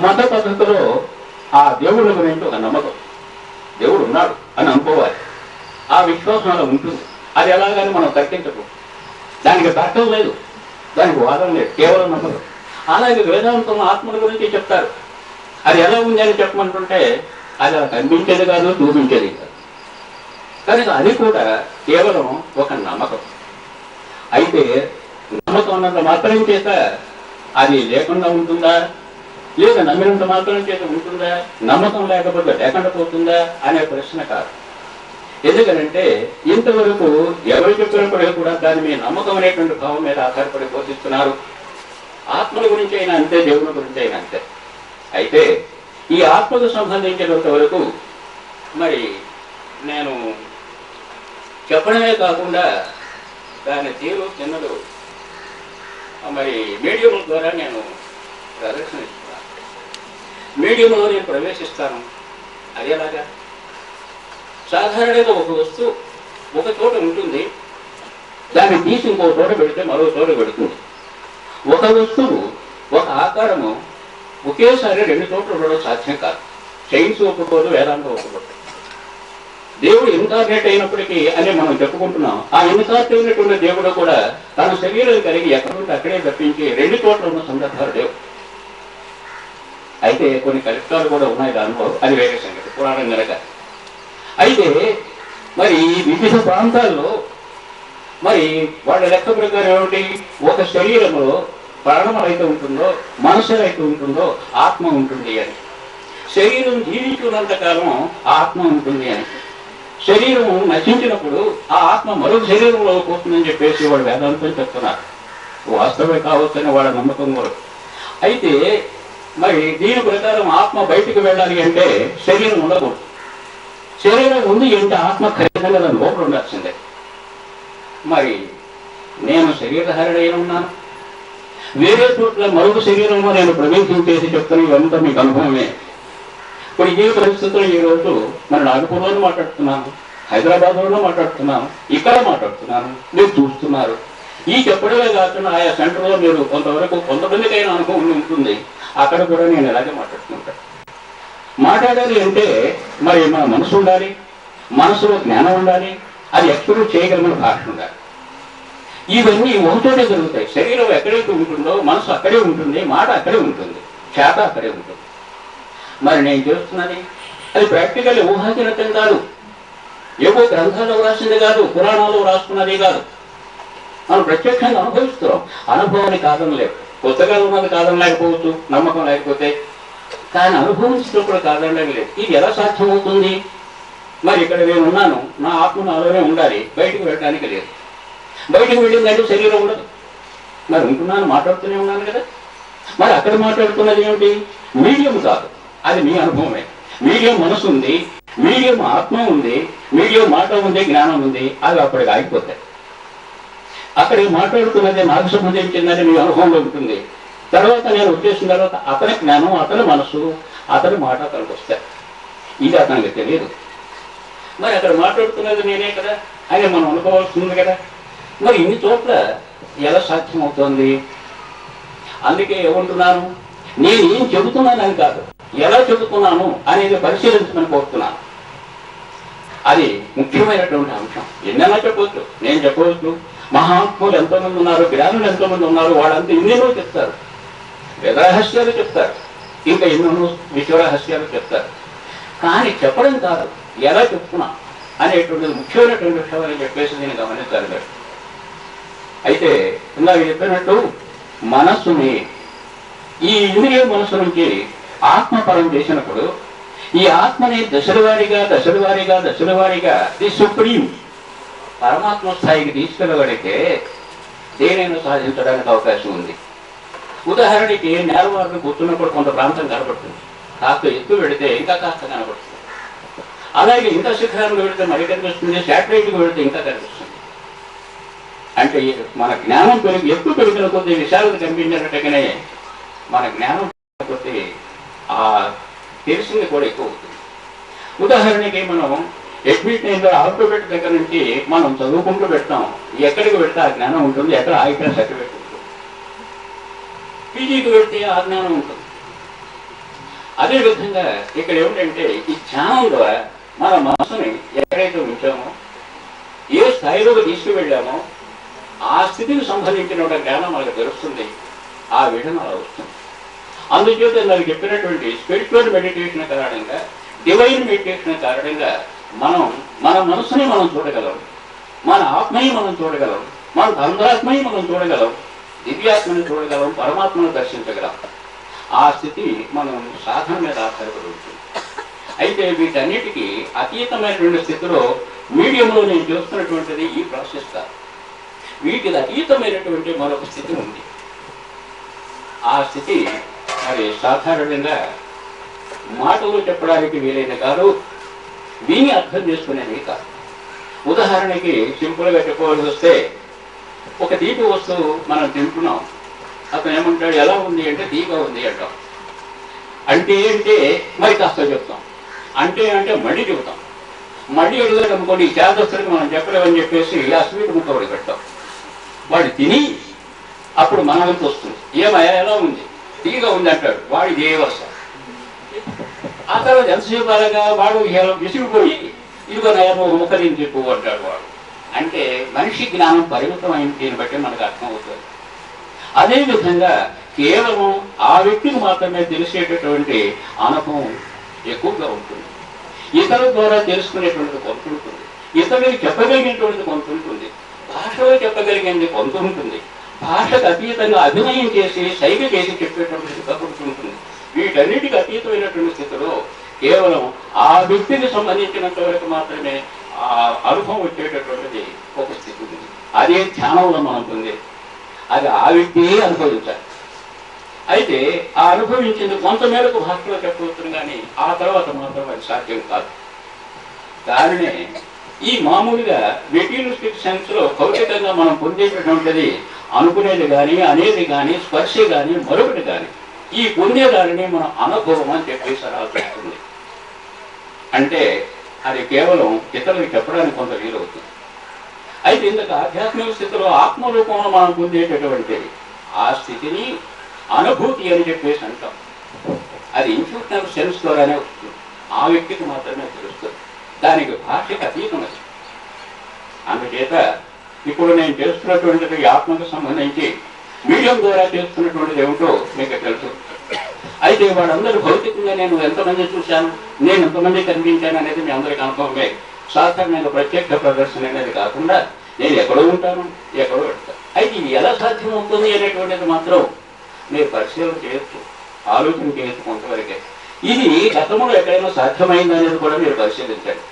మత పద్ధతిలో ఆ దేవుళ్ళ గురించి ఒక నమ్మకం, దేవుడు ఉన్నాడు అని అనుకోవాలి. ఆ విశ్వాసం అలా ఉంటుంది. అది ఎలాగని మనం తర్కించకు, దానికి తర్కం లేదు, దానికి వాదన లేదు, కేవలం నమ్మకం. అలాగే వేదాంతం ఆత్మల గురించి చెప్తారు. అది ఎలా ఉంది అని చెప్పమంటుంటే అది అలా కనిపించేది కాదు, చూపించేది కాదు. కనుక అది కూడా కేవలం ఒక నమ్మకం. అయితే నమ్మకం అన్నంత మాత్రం చేత అది లేకుండా ఉంటుందా, లేదా నమ్మినంత మాత్రం చేత ఉంటుందా, నమ్మకం లేకపోతే లేకుండా పోతుందా అనే ప్రశ్న కాదు. ఎందుకనంటే ఇంతవరకు ఎవరు చెప్పినప్పటికీ కూడా దాని మీ నమ్మకం అనేటువంటి భావం మీద ఆధారపడి పోషిస్తున్నారు. ఆత్మల గురించి అయినా అంతే, దేవుని గురించి అయినా అంతే. అయితే ఈ ఆత్మకు సంబంధించినంత వరకు మరి నేను చెప్పడమే కాకుండా దాని తీరు చిన్నలు మరి మీడియంల ద్వారా నేను ప్రదర్శన ఇస్తున్నాను. మీడియంలో నేను ప్రవేశిస్తాను. అది ఎలాగా? సాధారణంగా ఒక వస్తువు ఒక చోట ఉంటుంది, దాన్ని తీసి ఇంకో చోట పెడితే మరో చోట పెడుతుంది. ఒక వస్తువు ఒక ఆకారము ఒకేసారి రెండు చోట్ల ఉండడం సాధ్యం కాదు. సైన్స్ ఒప్పుకోదు, వేదాంతం ఒప్పుకోదు. దేవుడు ఇన్కార్నేట్ అయినప్పటికీ అని మనం చెప్పుకుంటున్నాం. ఆ ఇన్కార్నేట్ అయినటువంటి దేవుడు కూడా తన శరీరం కలిగి ఎక్కడుంటే అక్కడే తప్పించి రెండు చోట్ల ఉన్న సందర్భాలు లేవు. అయితే కొన్ని కల్పితాలు కూడా ఉన్నాయి దానిలో, అది వేరే సంగతి, పురాణం కనుక. అయితే మరి వివిధ ప్రాంతాల్లో మరి వాళ్ళ లెక్క ప్రకారం ఏమిటి, ఒక శరీరంలో ప్రాణం అయితే ఉంటుందో, మనసు అయితే ఉంటుందో ఆత్మ ఉంటుంది అని. శరీరం జీవించున్నంత కాలం ఆత్మ ఉంటుంది అని. శరీరం నశించినప్పుడు ఆ ఆత్మ మరొక శరీరంలో పోతుందని చెప్పేసి వాడు వేదాంతం చెప్తున్నారు. వాస్తవమే కావచ్చని వాళ్ళ నమ్మకం కూడా. అయితే మరి దీని ప్రకారం ఆత్మ బయటికి వెళ్ళాలి అంటే శరీరం ఉండకూడదు. శరీరం ఉంది అంటే ఆత్మ ఖచ్చితంగా దాని లోపల ఉండాల్సిందే. మరి నేను శరీరధారణ ఉన్నాను, వేరే చోట్ల మరొక శరీరంలో నేను ప్రవేశించేసి చెప్తాను. ఇవంతా మీకు అనుభవమే. ఇప్పుడు ఇదే పరిస్థితుల్లో ఈ రోజు మరి నాగపూర్లోనూ మాట్లాడుతున్నాను, హైదరాబాద్లోనూ మాట్లాడుతున్నాను, ఇక్కడ మాట్లాడుతున్నాను, మీరు చూస్తున్నారు. ఈ చెప్పడమే కాకుండా ఆయా సెంటర్లో మీరు కొంతవరకు కొంతమందికైనా అనుభవం ఉంటుంది. అక్కడ కూడా నేను ఇలాగే మాట్లాడుతుంటాను. మాట్లాడాలి అంటే మరి మన మనసు ఉండాలి, మనసులో జ్ఞానం ఉండాలి, అది ఎక్స్ప్రెస్ చేయగలిగిన భాష ఉండాలి. ఇవన్నీ ఒకచోటే జరుగుతాయి. శరీరం ఎక్కడైతే ఉంటుందో మనసు అక్కడే ఉంటుంది, మాట అక్కడే ఉంటుంది, చేత అక్కడే ఉంటుంది. మరి నేను చేస్తున్నది అది ప్రాక్టికల్ ఊహాజనితం కాదు, ఏవో గ్రంథాల్లో రాసింది కాదు, పురాణాల్లో రాసుకున్నది కాదు. మనం ప్రత్యక్షంగా అనుభవిస్తున్నాం. అనుభవాన్ని కాదనలేవు, కొత్తగా ఉన్నది కాదనలేకపోవచ్చు, నమ్మకం లేకపోతే. కానీ అనుభవించినప్పుడు కాదనడం లేదు. ఇది ఎలా సాధ్యమవుతుంది? మరి ఇక్కడ నేను ఉన్నాను, నా ఆత్మ నాలోనే ఉండాలి, బయటకు వెళ్ళడానికి లేదు. బయటకు వెళ్ళిందంటే శరీరం ఉండదు. మరి ఉంటున్నాను, మాట్లాడుతూనే ఉన్నాను కదా. మరి అక్కడ మాట్లాడుతున్నది ఏమిటి? మీడియం కాదు, అది మీ అనుభవమే. మీడియం మనసు ఉంది, మీడియం ఆత్మ ఉంది, మీడియం మాట ఉంది, జ్ఞానం ఉంది. అవి అప్పటికి ఆగిపోతాయి. అక్కడికి మాట్లాడుతున్నది నాకు సంబంధించిందని మీ అనుభవంలో ఉంటుంది. తర్వాత నేను వచ్చేసిన తర్వాత అతని జ్ఞానం, అతని మనసు, అతని మాట అతనికి వస్తాయి. ఇది అతనికి తెలియదు. మరి అక్కడ మాట్లాడుతున్నది నేనే కదా అని మనం అనుకోవాల్సింది కదా. మరి ఇన్ని చోట్ల ఎలా సాధ్యం అవుతుంది? అందుకే ఏమంటున్నాను, నేను ఏం చెబుతున్నానని కాదు, ఎలా చెబుతున్నాను అనేది పరిశీలించమని కోరుతున్నాను. అది ముఖ్యమైనటువంటి అంశం. ఎన్నైనా చెప్పవచ్చు, నేను చెప్పవచ్చు. మహాత్ములు ఎంతోమంది ఉన్నారు, జ్ఞానులు ఎంతోమంది ఉన్నారు, వాళ్ళంతా ఎన్నెన్నో చెప్తారు, వేదరహస్యాలు చెప్తారు, ఇంకా ఎన్నెన్నో విశ్వరహస్యాలు చెప్తారు. కానీ చెప్పడం కాదు, ఎలా చెప్తున్నా అనేటువంటిది ముఖ్యమైనటువంటి విషయం అని చెప్పేసి నేను గమనించాలి. అయితే ఇందాక చెప్పినట్టు మనస్సుని ఈ ఇంద్రియ మనసు నుంచి ఆత్మపరం చేసినప్పుడు ఈ ఆత్మని దశల వారీగా ది సుప్రీం పరమాత్మ స్థాయికి తీసుకెళ్ళగలిగితే దేనైనా సాధించడానికి అవకాశం ఉంది. ఉదాహరణకి నేలవారిని కూర్చున్నప్పుడు కొంత ప్రాంతం కనబడుతుంది, కాస్త ఎత్తు వెళితే ఇంకా కాస్త కనబడుతుంది. అలాగే ఇంకా శిఖరానికి వెళితే మరి కనిపిస్తుంది, శాటిలైట్కి వెళితే ఇంకా కనిపిస్తుంది. అంటే మన జ్ఞానం ఎత్తు పెరిగిన కొద్ది విషయాలు కనిపించినట్టుగానే మన జ్ఞానం కొద్ది ఆ తెలిసింది కూడా ఎక్కువ అవుతుంది. ఉదాహరణకి మనం అడ్మిట్ అయిన ఆల్ఫాబెట్ దగ్గర నుంచి మనం చదువుకుంటూ పెడతాం, ఎక్కడికి వెళ్తే ఆ జ్ఞానం ఉంటుంది, ఎక్కడ ఆగిపోయిన సర్టిఫికేట్ ఉంటుంది. పీజీకి వెళ్తే ఆ జ్ఞానం ఉంటుంది. అదేవిధంగా ఇక్కడ ఏమిటంటే ఈ జ్ఞానం ద్వారా మన మనసుని ఎక్కడైతే ఉంచామో, ఏ స్థాయిలోకి తీసుకువెళ్ళామో ఆ స్థితికి సంబంధించిన జ్ఞానం మనకు తెలుస్తుంది, ఆ విధంగా అలా వస్తుంది. అందుచేత నాకు చెప్పినటువంటి స్పిరిచువల్ మెడిటేషన్ కారణంగా, డివైన్ మెడిటేషన్ కారణంగా మనం మన మనసుని మనం చూడగలం, మన ఆత్మని మనం చూడగలం, మన అంతరాత్మని మనం చూడగలం, దివ్యాత్మని చూడగలం, పరమాత్మను దర్శించగలం. ఆ స్థితి మనం సాధన మీద ఆధారపడి ఉంటుంది. అయితే వీటన్నిటికీ అతీతమైనటువంటి స్థితిలో మీడియంలో నేను చూస్తున్నటువంటిది ఈ ప్రాసెస్ కాదు. వీటికి అతీతమైనటువంటి మరొక స్థితి ఉంది. ఆ స్థితి మరి సాధారణంగా మాటలు చెప్పడానికి వీలైన కాదు, దీన్ని అర్థం చేసుకునేది కాదు. ఉదాహరణకి సింపుల్గా చెప్పవలసి వస్తే, ఒక తీపి వస్తువు మనం తింటున్నాం, అతను ఏమంటాడు ఎలా ఉంది అంటే తీగా ఉంది అంటాం. అంటే మరి కాస్త చెప్తాం, అంటే మళ్ళీ చెబుతాం. మళ్ళీ అడిగాడు అనుకోండి, ఈ చేదస్తుడికి మనం చెప్పలేమని చెప్పేసి ఆ స్వీట్ ముక్క పడి పెడతాం. వాడు తిని అప్పుడు మన వంతు వస్తుంది, ఏమయ్యా ఎలా ఉంది, తీగా ఉంది అంటాడు. వాడి దేవస్థ ఆ తర్వాత ఎంతసేపు అలాగా వాడు విసిగిపోయి ఇదిగో నయను ముక్క దీన్ని చెప్పు అంటాడు వాడు. అంటే మనిషి జ్ఞానం పరిమితమైన దీన్ని బట్టి మనకు అర్థమవుతుంది. అదేవిధంగా కేవలం ఆ వ్యక్తికి మాత్రమే తెలిసేటటువంటి అనుభవం ఎక్కువగా ఉంటుంది. ఇతరుల ద్వారా తెలుసుకునేటువంటిది కొంత ఉంటుంది, ఇతరులకు చెప్పగలిగినటువంటిది కొంత ఉంటుంది, భాషలో చెప్పగలిగినది కొంత ఉంటుంది, భాషకు అతీతంగా అభినయం చేసి సైగ చేసి చెప్పేటువంటిది కొంత ఉంటుంది. వీటన్నిటికి అతీతమైనటువంటి స్థితిలో కేవలం ఆ వ్యక్తికి సంబంధించినంత వరకు మాత్రమే ఆ అనుభవం వచ్చేటటువంటిది ఒక స్థితి ఉంది. అదే ధ్యానంలో మనం పొందేది. అది ఆ వ్యక్తియే అనుభవించాలి. అయితే ఆ అనుభవించింది కొంత మేరకు భాషలో చెప్పవచ్చును, కానీ ఆ తర్వాత మాత్రం అది సాధ్యం కాదు. దానినే ఈ మామూలుగా మెటీరియలిస్టిక్ సెన్స్ లో భౌతికంగా మనం పొందేటటువంటిది అనుకునేది కానీ, అనేది కానీ, స్పర్శ కానీ, మరొకటి కానీ, ఈ పొందేదానిని మనం అనుభవం అని చెప్పేసి రాస్తుంది. అంటే అది కేవలం ఇతరులకు చెప్పడానికి కొంత వీలవుతుంది. అయితే ఇందుకు ఆధ్యాత్మిక స్థితిలో ఆత్మరూపంలో మనం పొందేటటువంటి ఆ స్థితిని అనుభూతి అని చెప్పేసి అంటాం. అది ఇన్ఫ్యూషనల్ సెన్స్ ద్వారానే వస్తుంది, ఆ వ్యక్తికి మాత్రమే తెలుస్తుంది, దానికి భాషకి అతీతమైంది. అందుచేత ఇప్పుడు నేను చేస్తున్నటువంటిది ఆత్మకు సంబంధించి మీడియం ద్వారా చేస్తున్నటువంటిది ఏమిటో మీకు తెలుసు. అయితే వాళ్ళందరూ భౌతికంగా నేను ఎంతమంది చూశాను, నేను ఎంతమంది కనిపించాను అనేది మీ అందరికీ అనుభవమే. సాధారణంగా ప్రత్యక్ష ప్రదర్శన అనేది కాకుండా నేను ఎక్కడో ఉంటాను, ఎక్కడో పెడతాను. అయితే ఇది ఎలా సాధ్యం అవుతుంది అనేటువంటిది మాత్రం మీరు పరిశీలన చేయొచ్చు, ఆలోచన చేయొచ్చు కొంతవరకే. ఇది గతంలో ఎక్కడైనా సాధ్యమైంది అనేది కూడా మీరు పరిశీలించండి.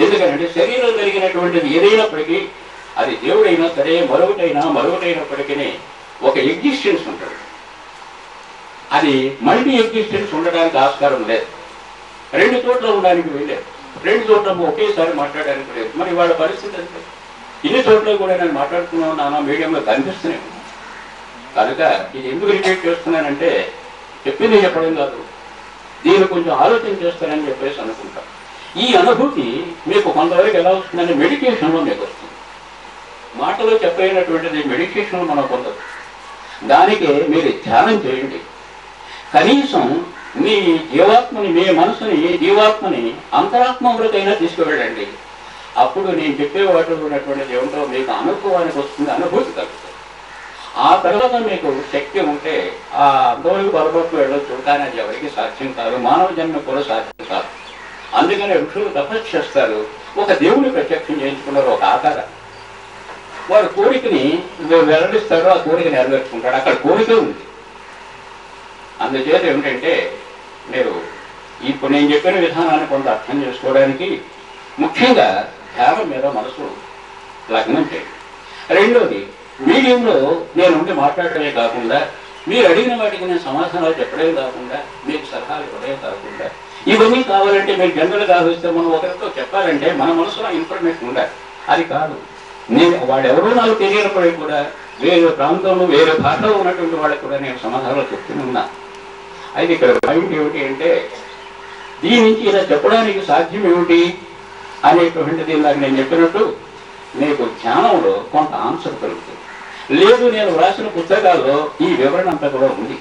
ఎందుకంటే శరీరం కలిగినటువంటిది ఏదైనప్పటికీ, అది దేవుడైనా సరే మరొకటైనప్పటికీ ఒక ఎగ్జిస్టెన్స్ ఉంటుంది. అది మల్టీ ఎగ్జిస్టెన్స్ ఉండడానికి ఆస్కారం లేదు. రెండు చోట్ల ఉండడానికి వీలేదు, రెండు చోట్ల ఒకేసారి మాట్లాడడానికి లేదు. మరి వాళ్ళ పరిస్థితి అంటే ఇన్ని చోట్ల కూడా నేను మాట్లాడుతున్నాను, నానా మీడియంలో కనిపిస్తున్నాను. కనుక ఇది ఎందుకు రిపీట్ చేస్తున్నానంటే చెప్పింది చెప్పడం కాదు, దీన్ని కొంచెం ఆలోచన చేస్తానని చెప్పేసి అనుకుంటాం. ఈ అనుభూతి మీకు కొంతవరకు ఎలా వస్తుందంటే మెడిటేషన్లో మీకు వస్తుంది. మాటలో చెప్పలేనటువంటిది మెడిటేషన్లో మనం పొందదు. దానికి మీరు ధ్యానం చేయండి. కనీసం మీ జీవాత్మని, మీ మనసుని, జీవాత్మని అంతరాత్మవరకైనా తీసుకువెళ్ళండి. అప్పుడు నేను చెప్పే వాటిలో ఉన్నటువంటిది ఏమిటో మీకు అనుభవానికి వస్తుంది, అనుభూతి కలుగుతుంది. ఆ తర్వాత మీకు శక్తి ఉంటే ఆ అంతవరకు పొరపాటు వెళ్ళొచ్చు, కానీ అది ఎవరికి సాధ్యం కాదు, మానవ జన్మ కూడా సాధ్యం కాదు. అందుకని ఋషులు తపస్సు చేస్తారు, ఒక దేవుని ప్రత్యక్షం చేయించుకున్నారు, ఒక ఆకారం. వాడు కోరికని వెల్లడిస్తాడు, ఆ కోరిక నెరవేర్చుకుంటాడు. అక్కడ కోరిక ఉంది, అందుచేత ఏమిటంటే మీరు ఇప్పుడు నేను చెప్పిన విధానాన్ని కొంత అర్థం చేసుకోవడానికి ముఖ్యంగా ధ్యానం మీద మనసు లగ్నం చేయండి. రెండోది, మీడియంలో నేను ఉండి మాట్లాడటమే కాకుండా, మీరు అడిగిన వాటికి నేను సమాధానాలు చెప్పడమే కాకుండా, మీకు సలహాలు ఇవ్వడమే కాకుండా, ఇవన్నీ కావాలంటే మీరు జనరల్గా ఆలోచిస్తే మనం ఒకరితో చెప్పాలంటే మన మనసులో ఇన్ఫర్మేషన్ ఉండాలి. అది కాదు, నేను వాడెవరో నాకు తెలియనప్పుడే కూడా వేరే ప్రాంతంలో వేరే భాషలో ఉన్నటువంటి వాళ్ళకి కూడా నేను సమాధానాలు చెప్తూనే ఉన్నా. అయితే ఇక్కడ పాయింట్ ఏమిటి అంటే, దీని నుంచి ఇలా చెప్పడానికి సాధ్యం ఏమిటి అనేటువంటిది ఇందాక నేను చెప్పినట్టు మీకు ధ్యానంలో కొంత ఆన్సర్ కలుగుతుంది. లేదు, నేను వ్రాసిన పుస్తకాల్లో ఈ వివరణ అంతా కూడా ఉంది,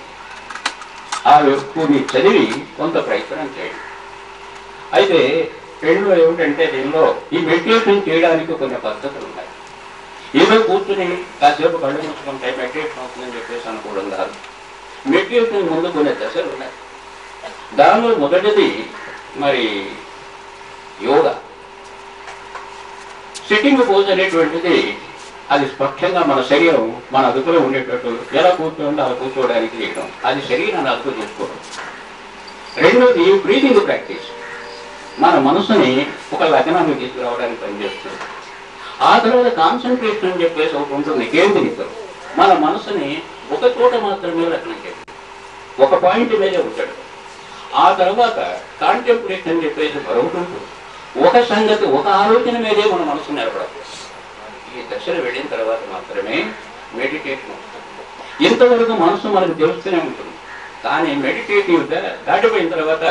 ఆ కొన్ని చదివి కొంత ప్రయత్నం చేయండి. అయితే రెండులో ఏమిటంటే, దీనిలో ఈ మెడిటేషన్ చేయడానికి కొన్ని పద్ధతులు ఉన్నాయి. ఏదో కూర్చుని కాసేపు కళ్ళు మూసుకుంటే మెడిటేషన్ అవుతుందని చెప్పేసి అనుకోవడం కాదు. మెడిటేషన్ ముందు కొన్ని దశలు ఉన్నాయి. దానిలో మొదటిది మరి యోగా. సిట్టింగ్ పోజ్ అనేటువంటిది అది స్పష్టంగా మన శరీరం మన అదుపులో ఉండేటట్టు ఎలా కూర్చోండి అలా కూర్చోవడానికి చేయడం, అది శరీరాన్ని అదుపు చేసుకోవడం. రెండోది బ్రీతింగ్ ప్రాక్టీస్, మన మనసుని ఒక లగ్నాన్ని తీసుకురావడానికి పనిచేస్తుంది. ఆ తర్వాత కాన్సన్ట్రేషన్ అని చెప్పేసి ఒకటి ఉంటుంది, కేంద్రీకరణ. మన మనసుని ఒక చోట మాత్రమే లగ్నం చేయాలి, ఒక పాయింట్ మీదే ఉంటాడు. ఆ తర్వాత కాంటెంప్లేషన్ అని చెప్పేసి మరొకటి ఉంటుంది, ఒక సంగతి ఒక ఆలోచన మీదే మన మనసు నిలబడదు. ఈ దశలు వెళ్ళిన తర్వాత మాత్రమే మెడిటేషన్ వస్తుంది. ఇంతవరకు మనసు మనకు తెలుస్తూనే ఉంటుంది, కానీ మెడిటేటివ్గా దాటిపోయిన తర్వాత,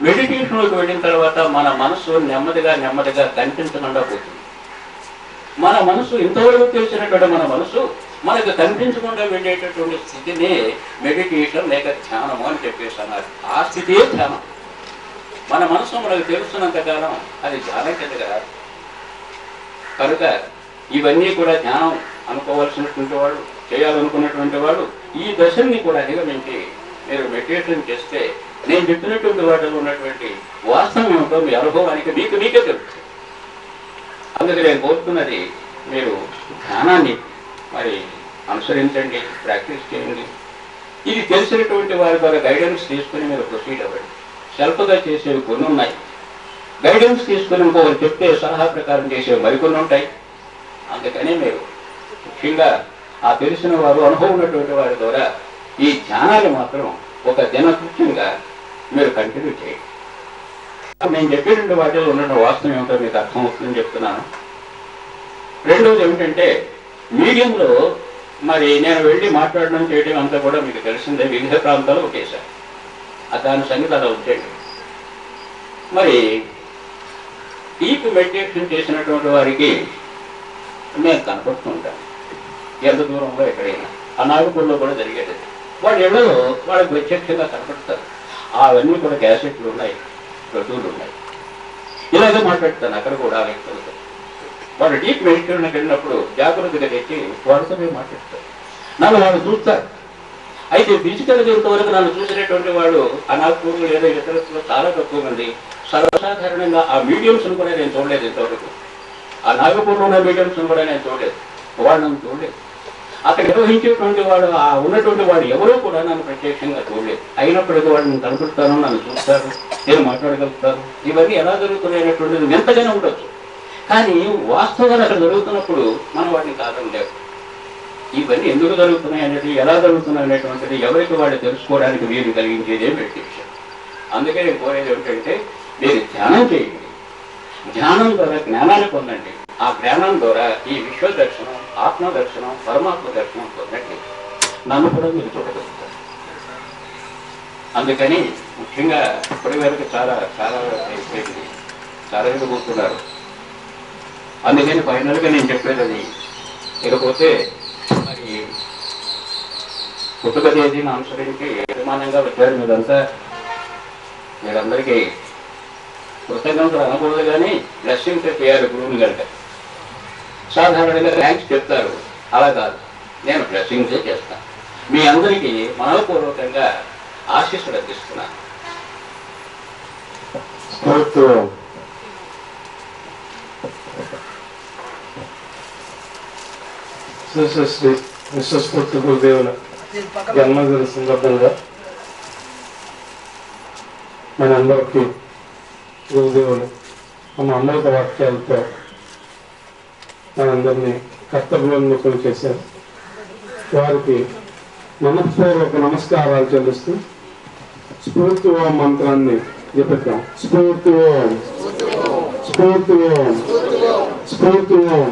మెడిటేషన్లోకి వెళ్ళిన తర్వాత మన మనసు నెమ్మదిగా నెమ్మదిగా కనిపించకుండా పోతుంది. మన మనసు ఇంతవరకు తెలిసినటువంటి మన మనసు మనకు కనిపించకుండా వెళ్ళేటటువంటి స్థితినే మెడిటేషన్ లేక ధ్యానము అని చెప్పేసి అన్నారు. ఆ స్థితియే ధ్యానం. మన మనసు మనకు తెలుస్తున్నంత కాలం అది ధ్యానం కిందగా. కనుక ఇవన్నీ కూడా ధ్యానం అనుకోవాల్సినటువంటి వాడు, చేయాలనుకున్నటువంటి వాడు ఈ దశల్ని కూడా అధిగమించి మీరు మెడిటేషన్ చేస్తే నేను చెప్పినటువంటి వాటిలో ఉన్నటువంటి వాస్తవం ఏమిటో మీ అనుభవానికి మీకే తెలుస్తుంది. అందుకే నేను కోరుతున్నది, మీరు ధ్యానాన్ని మరి అనుసరించండి, ప్రాక్టీస్ చేయండి. ఇది తెలిసినటువంటి వారి ద్వారా గైడెన్స్ తీసుకుని మీరు ప్రొసీడ్ అవ్వండి. సెల్ఫ్గా చేసేవి కొన్ని ఉన్నాయి, గైడెన్స్ తీసుకుని ఇంకొకరు చెప్తే సలహా ప్రకారం చేసేవి మరికొన్ని ఉంటాయి. అందుకని మీరు ముఖ్యంగా ఆ తెలిసిన వారు, అనుభవం ఉన్నటువంటి వారి ద్వారా ఈ ధ్యానాన్ని మాత్రం ఒక దినకృత్యంగా మీరు కంటిన్యూ చేయండి. నేను చెప్పేటువంటి వాటిలో ఉన్న వాస్తవం ఏమిటో మీకు అర్థమవుతుందని చెప్తున్నాను. రెండోది ఏమిటంటే, మీడియంలో మరి నేను వెళ్ళి మాట్లాడడం చేయడం అంతా కూడా మీకు తెలిసిందే, వివిధ ప్రాంతాలు ఒకేసారి. దాని సంగతి అలా ఉంచండి. మరి డీప్ మెడిటేషన్ చేసినటువంటి వారికి నేను కనపడుతూ ఉంటాను, ఎంత దూరంలో ఎక్కడైనా. ఆ నాగపూర్లో కూడా జరిగేది. వాళ్ళ ఇళ్లలో వాళ్ళకి ప్రత్యక్షంగా కనపడతారు. అవన్నీ కూడా క్యాసెట్లు ఉన్నాయి, ప్రతువులు ఉన్నాయి. ఇలాగే మాట్లాడతాను అక్కడ కూడా వ్యక్తులతో. వాళ్ళు డీప్ మెడిటేషన్కి వెళ్ళినప్పుడు జాగ్రత్తగా తెచ్చి వాళ్ళతోనే మాట్లాడతారు. నన్ను వాళ్ళు చూస్తారు. అయితే ఫిజికల్గా ఇంతవరకు నన్ను చూసినటువంటి వాడు ఆ నాగపూర్లో లేదా ఇతరులలో చాలా తక్కువ మంది. సర్వసాధారణంగా ఆ మీడియంస్ను కూడా నేను చూడలేదు ఇంతవరకు. ఆ నాగపూర్లో ఉన్న మీడియంస్ను కూడా నేను చూడలేదు, వాళ్ళు నన్ను చూడలేదు. అక్కడ నిర్వహించేటువంటి వాడు, ఆ ఉన్నటువంటి వాడు ఎవరో కూడా నన్ను ప్రత్యక్షంగా చూడలేదు. అయినప్పటికీ వాడు నేను కనుకుంటాను, నన్ను చూస్తారు, నేను మాట్లాడగలుగుతాను. ఇవన్నీ ఎలా జరుగుతున్నాయి అనేటువంటిది ఎంతగానో ఉండొచ్చు. కానీ వాస్తవాలు అక్కడ జరుగుతున్నప్పుడు మనం వాటిని కాదని లేవు. ఇవన్నీ ఎందుకు జరుగుతున్నాయి అనేది, ఎలా జరుగుతున్నాయి అనేటువంటిది ఎవరికి వాళ్ళు తెలుసుకోవడానికి వీలు కలిగించేదే మెడిటేషన్. అందుకే నేను కోరేది ఏమిటంటే, మీరు ధ్యానం చేయండి, ధ్యానం ద్వారా జ్ఞానాన్ని పొందండి. ఆ జ్ఞానం ద్వారా ఈ విశ్వ దర్శనం, ఆత్మ దర్శనం, పరమాత్మ దర్శనం పొందండి. నన్ను కూడా మీరు చూడగలుగుతారు. అందుకని ముఖ్యంగా ఇప్పటి వరకు చాలా చాలా అయిపోయింది, చాలా ఎదుగుతున్నారు. అందుకని ఫైనల్గా నేను చెప్పేది అది. ఇకపోతే మరి పుట్టుక తేదీని అనుసరించి అభిమానంగా వచ్చారు మీరంతా. మీరందరికీ కృతజ్ఞతలు అనకూడదు, కానీ బ్లెస్సింగ్స్ చేయాలి గురువుని కనుక. సాధారణంగా థ్యాంక్స్ చెప్తారు, అలా కాదు, నేను బ్లెస్సింగ్సే చేస్తాను. మీ అందరికీ మనోపూర్వకంగా ఆశీస్సులు అందిస్తున్నాను. శ్రీ విశ్వస్ఫూర్తి గురుదేవుల జన్మదిన సందర్భంగా మనందరికీ గురుదేవులు తమ అమృత వాక్యాలతో మనందరినీ కర్తవ్యోన్ముఖులు చేశారు. వారికి మనఃపూర్వక నమస్కారాలు చెల్లిస్తూ స్ఫూర్తి ఓం మంత్రాన్ని జపిద్దాం. స్ఫూర్తి ఓం, స్ఫూర్తి ఓం, స్ఫూర్తి ఓం.